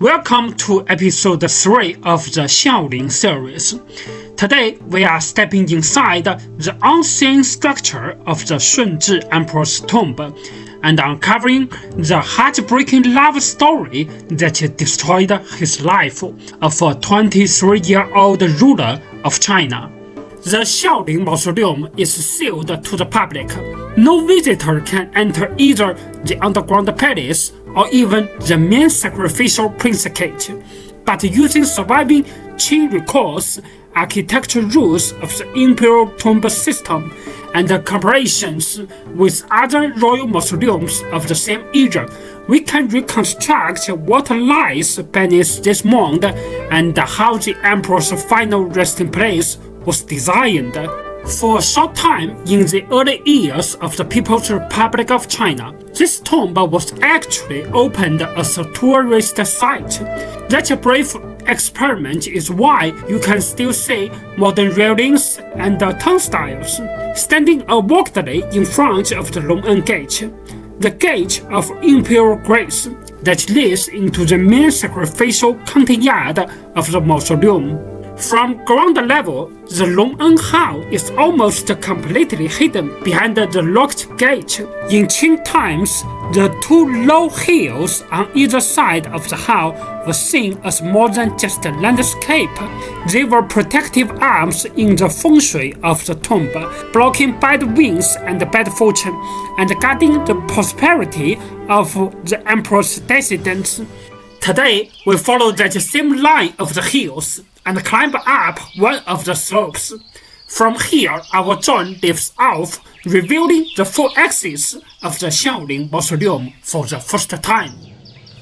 Welcome to episode 3 of the Xiaoling series. Today we are stepping inside the unseen structure of the Shunzhi Emperor's tomb and uncovering the heartbreaking love story that destroyed his life of a 23-year-old ruler of China. The Xiaoling Mausoleum is sealed to the public. No visitor can enter either the underground palace or even the main sacrificial precinct, but using surviving Qing records, architecture rules of the Imperial tomb system, and collaborations with other royal mausoleums of the same era, we can reconstruct what lies beneath this mound and how the emperor's final resting place was designed. For a short time in the early years of the People's Republic of China, this tomb was actually opened as a tourist site. That brief experiment is why you can still see modern railings and turnstiles standing awkwardly in front of the Longan Gate, the gate of imperial grace that leads into the main sacrificial counting yard of the mausoleum. From ground level, the Longan Hall is almost completely hidden behind the locked gate. In Qing times, the two low hills on either side of the hall were seen as more than just a landscape. They were protective arms in the Fengshui of the tomb, blocking bad winds and bad fortune, and guarding the prosperity of the emperor's descendants. Today, we follow that same line of the hills and climb up one of the slopes. From here, our journey lifts off, revealing the full axis of the Xiaoling Mausoleum for the first time.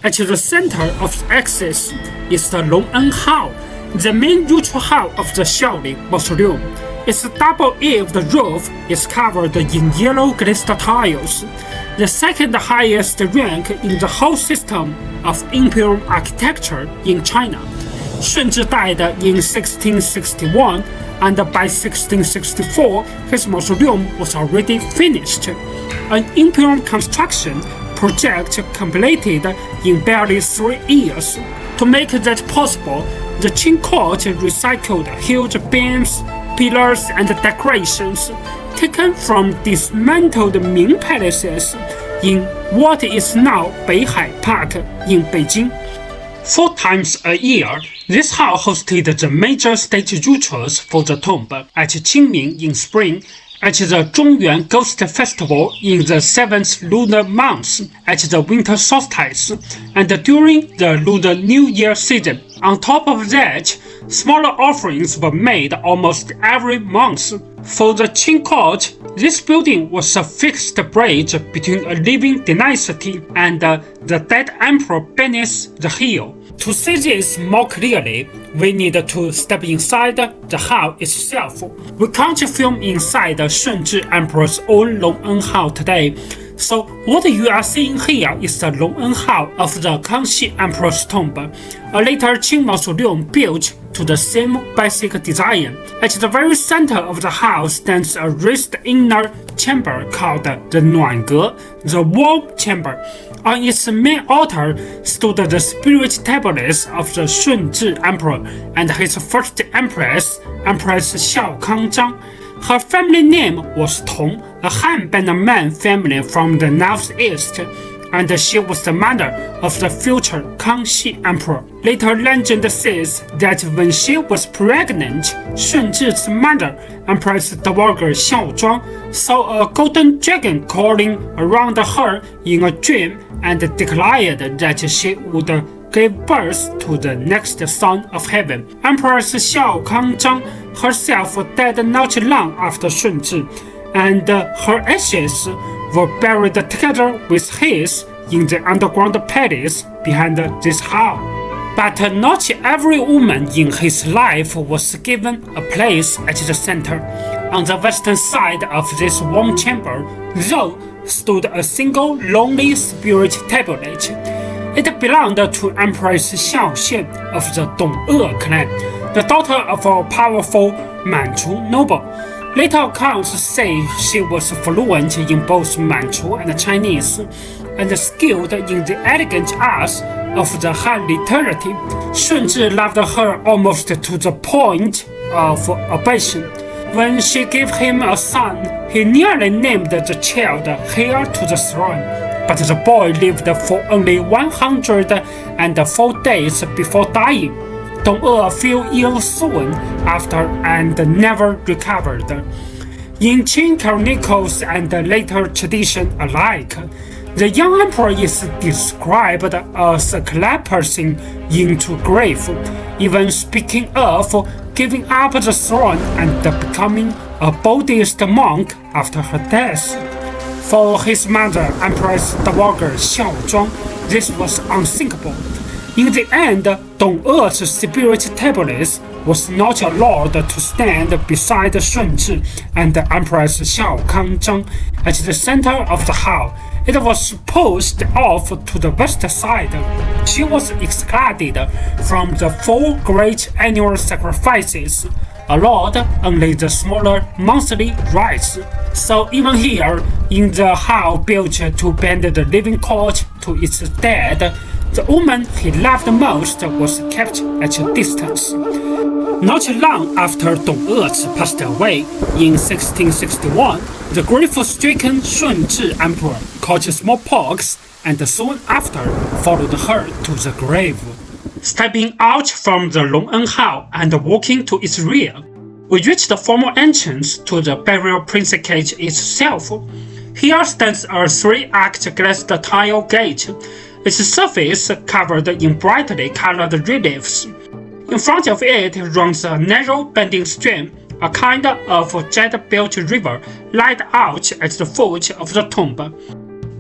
At the center of the axis is the Longan Hall, the main neutral hall of the Xiaoling Mausoleum. Its double-eaved roof is covered in yellow-glazed tiles, the second highest rank in the whole system of imperial architecture in China. Shunzhi died in 1661, and by 1664 his mausoleum was already finished. An imperial construction project completed in barely 3 years. To make that possible, the Qing court recycled huge beams, pillars, and decorations taken from dismantled Ming palaces in what is now Beihai Park in Beijing. 4 times a year, this hall hosted the major state rituals for the tomb: at Qingming in spring, at the Zhongyuan Ghost Festival in the 7th lunar month, at the winter solstice, and during the Lunar New Year season. On top of that, smaller offerings were made almost every month. For the Qing court, this building was a fixed bridge between a living dynasty and the dead emperor beneath the hill. To see this more clearly, we need to step inside the hall itself. We can't film inside the Shunzhi Emperor's own Longan Hall today, so what you are seeing here is the Longan Hall of the Kangxi Emperor's tomb, a later Qing mausoleum built to the same basic design. At the very center of the hall stands a raised inner chamber called the nuange, the warm chamber. On its main altar stood the spirit tablets of the Shunzhi Emperor and his first empress, Empress Xiaokangzhang. Her family name was Tong, a Han Bannerman family from the northeast, and she was the mother of the future Kangxi Emperor. Later legend says that when she was pregnant, Shunzhi's mother, Empress Dowager Xiaozhuang, saw a golden dragon crawling around her in a dream and declared that she would give birth to the next son of heaven. Empress Xiaokangzhang herself died not long after Shunzhi, and her ashes were buried together with his in the underground palace behind this hall. But not every woman in his life was given a place at the center. On the western side of this warm chamber, though, stood a single lonely spirit tablet. It belonged to Empress Xiaoxian of the Dong'e clan, the daughter of a powerful Manchu noble. Later accounts say she was fluent in both Manchu and Chinese, and skilled in the elegant arts of the Han literati, Shunzhi loved her almost to the point of abortion. When she gave him a son, he nearly named the child heir to the throne, but the boy lived for only 104 days before dying. Dong'e fell ill soon after and never recovered. In Qing chronicles and later tradition alike, the young emperor is described as collapsing into grief, even speaking of giving up the throne and becoming a Buddhist monk after her death. For his mother, Empress Dowager Xiaozhuang, this was unthinkable. In the end, Dong'e's spirit tablets was not allowed to stand beside Shunzhi and Empress Xiaokangzhang at the center of the hall. It was pushed off to the west side. She was excluded from the 4 great annual sacrifices, allowed only the smaller monthly rites. So even here, in the hall built to bend the living court to its dead, the woman he loved most was kept at a distance. Not long after Dong'e passed away in 1661, the grief-stricken Shunzhi Emperor caught smallpox and soon after followed her to the grave. Stepping out from the Longen Hall and walking to its rear, we reach the formal entrance to the burial precinct itself. Here stands a 3-arched glazed tile gate, its surface covered in brightly colored reliefs. In front of it runs a narrow bending stream, a kind of jade-belt river laid out at the foot of the tomb.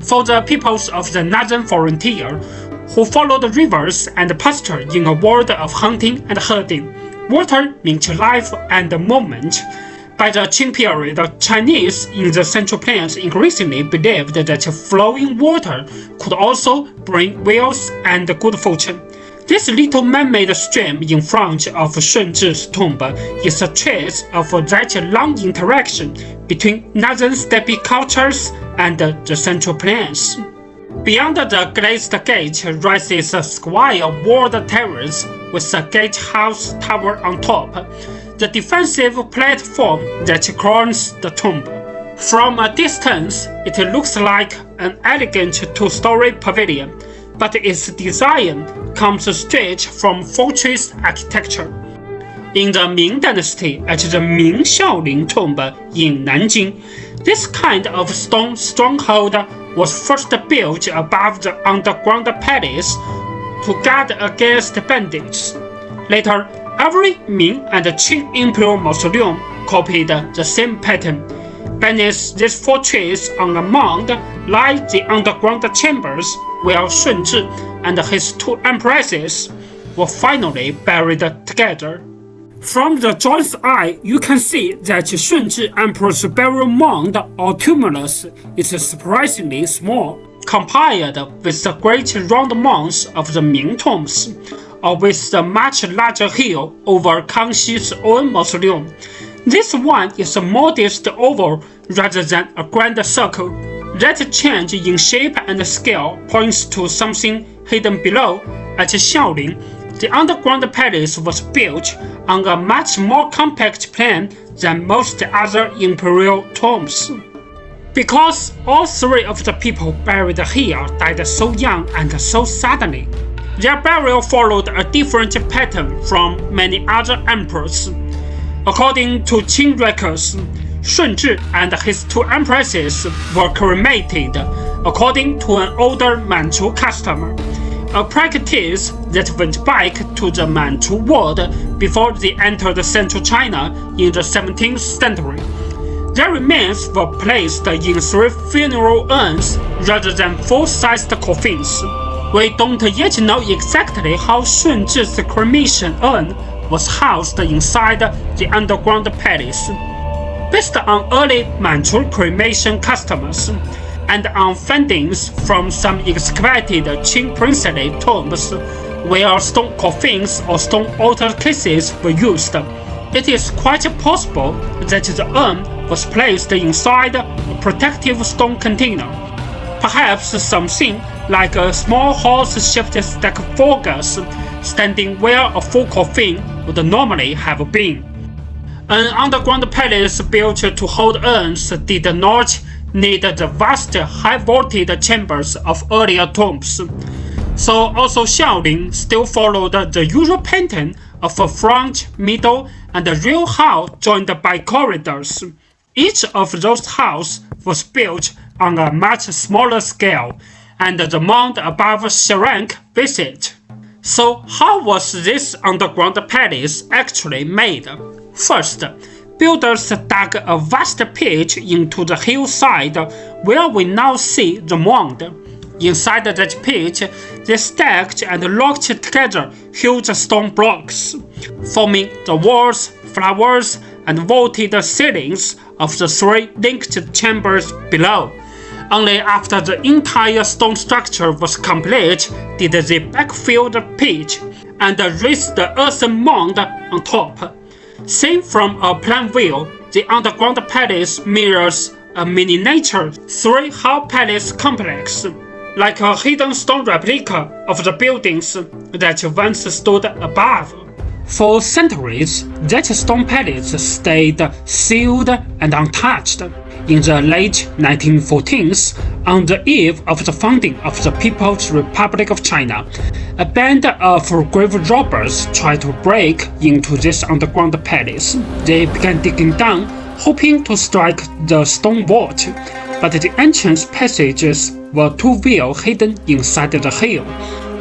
For the peoples of the northern frontier, who follow the rivers and pasture in a world of hunting and herding, water meant life and movement. By the Qing period, the Chinese in the Central Plains increasingly believed that flowing water could also bring wealth and good fortune. This little man-made stream in front of Shunzhi's tomb is a trace of that long interaction between northern steppe cultures and the Central Plains. Beyond the glazed gate rises a square walled terrace with a gatehouse tower on top, the defensive platform that crowns the tomb. From a distance, it looks like an elegant 2-story pavilion, but its design comes straight from fortress architecture. In the Ming Dynasty, at the Ming Xiaoling tomb in Nanjing, this kind of stone stronghold was first built above the underground palace to guard against bandits. Later, every Ming and Qing Imperial mausoleum copied the same pattern. Beneath this fortress on a mound lie the underground chambers where Shunzhi and his 2 empresses were finally buried together. From the joint's eye, you can see that Shunzhi Emperor's burial mound or tumulus is surprisingly small, compared with the great round mounds of the Ming tombs, or with the much larger hill over Kangxi's own mausoleum. This one is a modest oval rather than a grand circle. That change in shape and scale points to something hidden below. At Xiaoling, the underground palace was built on a much more compact plan than most other imperial tombs. Because all 3 of the people buried here died so young and so suddenly, their burial followed a different pattern from many other emperors. According to Qing records, Shunzhi and his 2 empresses were cremated according to an older Manchu custom, a practice that went back to the Manchu world before they entered central China in the 17th century. Their remains were placed in 3 funeral urns rather than full-sized coffins. We don't yet know exactly how Shunzhi's cremation urn was housed inside the underground palace. Based on early Manchu cremation customs, and on findings from some excavated Qing princely tombs where stone coffins or stone altar cases were used, it is quite possible that the urn was placed inside a protective stone container, perhaps something like a small horse-shaped sarcophagus, standing where a full coffin would normally have been. An underground palace built to hold urns did not need the vast, high-vaulted chambers of earlier tombs. So also Xiaoling still followed the usual pattern of a front, middle, and a rear hall joined by corridors. Each of those halls was built on a much smaller scale, and the mound above shrank with it. So how was this underground palace actually made? First, builders dug a vast pit into the hillside where we now see the mound. Inside that pit, they stacked and locked together huge stone blocks, forming the walls, floors, and vaulted ceilings of the three linked chambers below. Only after the entire stone structure was complete did they backfill the pit and raise the earthen mound on top. Seen from a plan view, the underground palace mirrors a miniature three-hall palace complex, like a hidden stone replica of the buildings that once stood above. For centuries, that stone palace stayed sealed and untouched. In the late 1914s, on the eve of the founding of the People's Republic of China, a band of grave robbers tried to break into this underground palace. They began digging down, hoping to strike the stone vault, but the entrance passages were too well hidden inside the hill.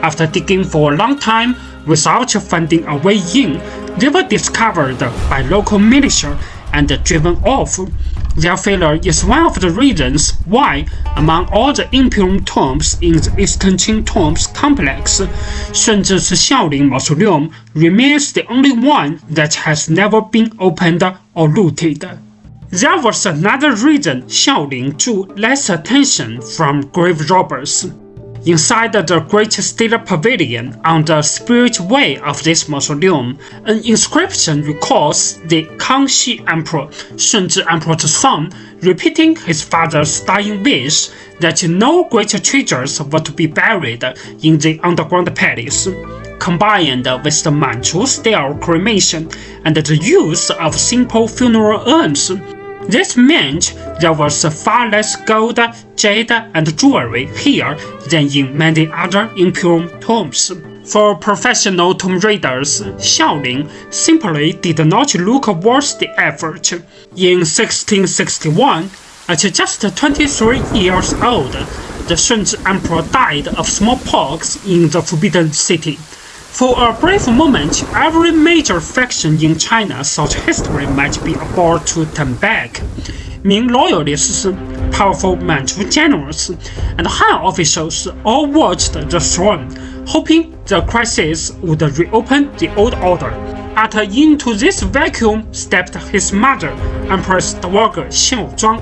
After digging for a long time without finding a way in, they were discovered by local militia and driven off. Their failure is one of the reasons why, among all the imperial tombs in the Eastern Qing tombs complex, Shunzhi's Xiaoling Mausoleum remains the only one that has never been opened or looted. There was another reason Xiaoling drew less attention from grave robbers. Inside the Great Steel Pavilion on the spirit way of this mausoleum, an inscription recalls the Kangxi Emperor, Shunzhi Emperor's son, repeating his father's dying wish that no great treasures were to be buried in the underground palace. Combined with the Manchu-style cremation and the use of simple funeral urns, this meant there was far less gold, jade, and jewelry here than in many other imperial tombs. For professional tomb raiders, Xiaoling simply did not look worth the effort. In 1661, at just 23 years old, the Shunzhi Emperor died of smallpox in the Forbidden City. For a brief moment, every major faction in China thought history might be about to turn back. Ming loyalists, powerful Manchu generals, and Han officials all watched the throne, hoping the crisis would reopen the old order. But into this vacuum stepped his mother, Empress Dowager Xiaozhuang,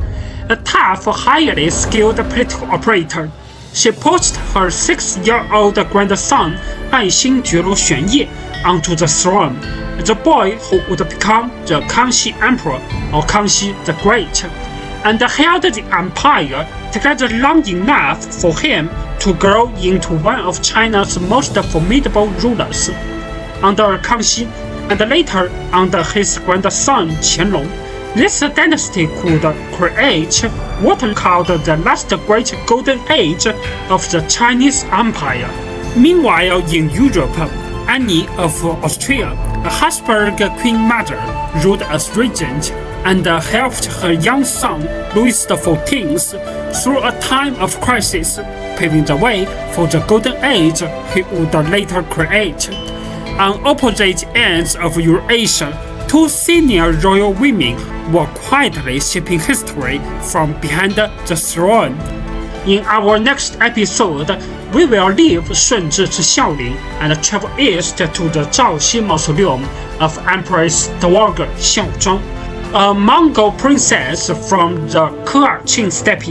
a tough, highly skilled political operator. She pushed her 6-year-old grandson Xuanye onto the throne, the boy who would become the Kangxi Emperor or Kangxi the Great, and held the empire together long enough for him to grow into one of China's most formidable rulers. Under Kangxi, and later under his grandson Qianlong, this dynasty could create what is called the last great golden age of the Chinese Empire. Meanwhile, in Europe, Anne of Austria, a Habsburg queen mother, ruled as regent and helped her young son Louis XIV through a time of crisis, paving the way for the golden age he would later create. On opposite ends of Eurasia, two senior royal women were quietly shaping history from behind the throne. In our next episode, we will leave Shunzhi's Xiaoling and travel east to the Zhaoxi Mausoleum of Empress Dowager Xiaozhuang, a Mongol princess from the Qing steppe,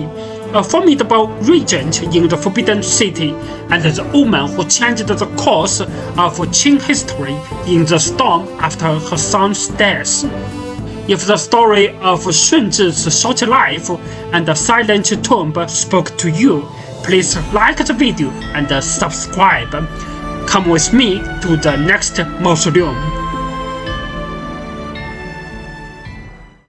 a formidable regent in the Forbidden City, and the woman who changed the course of Qing history in the storm after her son's death. If the story of Shunzhi's short life and the silent tomb spoke to you, please like the video and subscribe. Come with me to the next mausoleum.